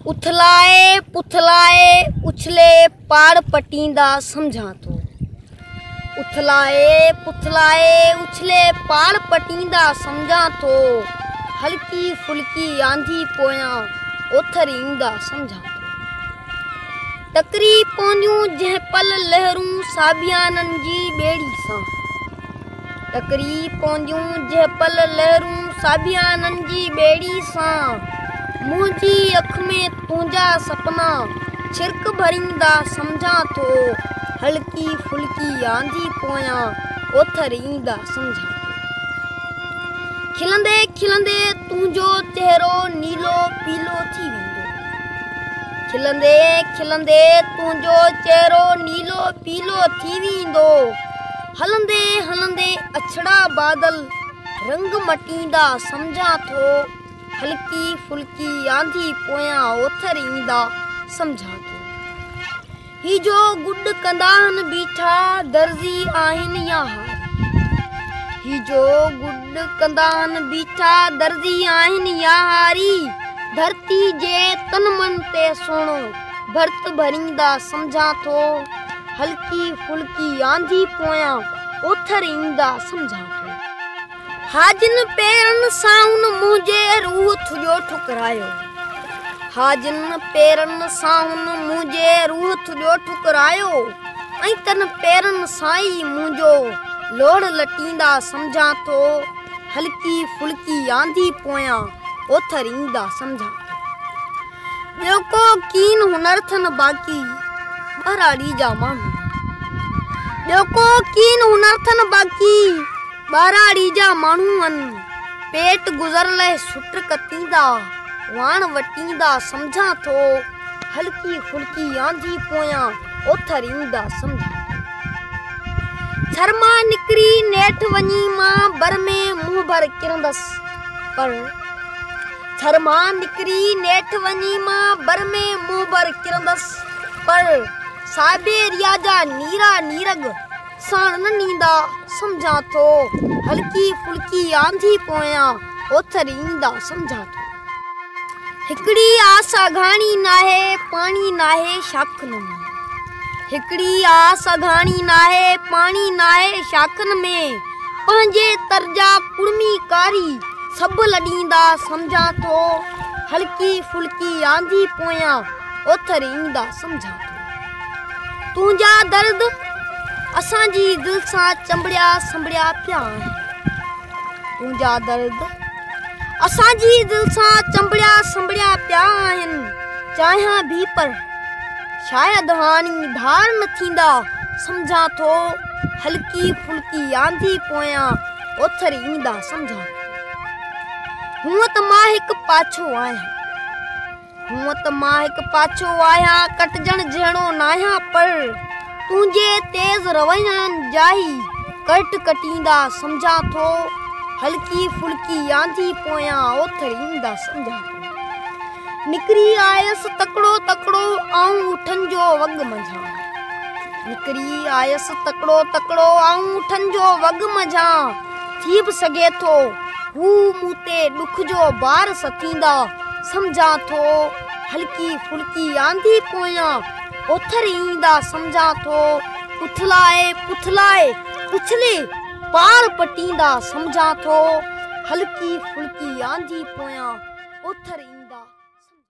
उथलाए पुथलाए उछले पाड़ पटींदा समझा तो। उथलाए पुथलाए उछले पाड़ पटींदा समझा तो। हल्की फुल्की आंधी पोयां ओथर ईंदा समझा तो। टकरी पौंदियूं जंहिं पल लहरूं साबियानन जी ॿेड़ी सां। टकरी पौंदियूं जंहिं पल लहरूं साबियानन जी ॿेड़ी सां। मुंहिंजी अख में तुंहिंजा सपना छिरक भरींदा समझा तो। हल्की फुल्की आंधी पोयां ओथर ईंदा समझा तो। खिलंदे खिलंदे तुंहिंजो चहिरो नीलो पीलो थी वेंदो। खिलंदे खिलंदे तुंहिंजो चहिरो नीलो पीलो थी वेंदो। हलंदे हलंदे अछड़ा बादल रंग मटींदा समझा तो। हल्की फुल्की आंधी पोयां ओथर ईंदा समझा तो। ही जो गुड कंदान बीठा दर्जी आहिनि या हारी। ही जो गुड कंदान बीठा दर्जी आहिनि या हारी। धरती जे तन मन ते सोनो भर्त भरींदा समझा तो। हल्की फुल्की आंधी पोयां ओथर ईंदा समझा तो। हाजिन पेरन साउन मुझे रूह तुझो ठुकरायो। हाजिन पेरन साउन मुझे रूह तुझो ठुकरायो। ऐं तन पेरन साई मुझो लोड़ लटींदा समझा तो। हल्की फुल्की आंधी पोयां ओथर ईंदा समझा तो। ॿियो को कीन हुनर थन बाक़ी ॿराड़ी जा माण्हू। ॿियो को कीन हुनर थन बाक़ी ॿराड़ी जा माण्हू आहिनि। पेट गुज़र लाइ सुट कतींदा वाण वटींदा समझा तो। हल्की फुल्की आंधी पोयां ओथर ईंदा समझा तो। छरमा निकरी नेठ वञी मां बर में मुंहुं भर किरंदसि पर। छरमा निकरी नेठ वञी मां बर में मुंहुं भर किरंदसि पर। साइबेरिया जा नीरा नीरग साण न नींदा समझा तो। हल्की फुल्की आंधी पोयां ओथर ईंदा समझा तो। हिकड़ी आस अघाणी नाहे पाणी नाहे शाखन में। हिकड़ी आस अघाणी नाहे पाणी नाहे शाखन में। पंहिंजे तरजा कुड़मी कारी सभु लॾींदा समझा तो। हल्की फुल्की आंधी पोयां ओथर ईंदा समझा तो। तुंहिंजा दर्द असांजी दिल सां चंबड़िया संभड़िया पिया आहिनि। तुंहिंजा दर्द असांजी दिल सां चंबड़िया संभड़िया पिया आहिनि। चाहियां भी पर शायदि हाणी धार न थींदा समझा तो। हल्की फुल्की आंधी पोयां ओथर ईंदा समझा तो। हूअं त मां हिकु पाछो आहियां। हूअं त मां हिकु पाछो आहियां कटजण जहिड़ो नाहियां पर। तुंहिंजे तेज़ रवैयनि जाई कट कटींदा समझा तो। हल्की फुल्की आंधी पोयां ओथर ईंदा समझा तो। निकरी आयसि तकड़ो तकड़ो आऊं उठनि जो वॻ मंझां। निकरी आयसि तकड़ो तकड़ो आऊं उठनि जो वॻ मंझां। थी बि सघे थो हू मूं ते ॾुख जो बार सतींदा समझा तो। हल्की फुल्की आंधी पोयां ओथर ईंदा समझा तो। उथलाए पुथलाए उछले पाड़ पटींदा समझा तो। हल्की फुल्की आंधी पोयां ओथर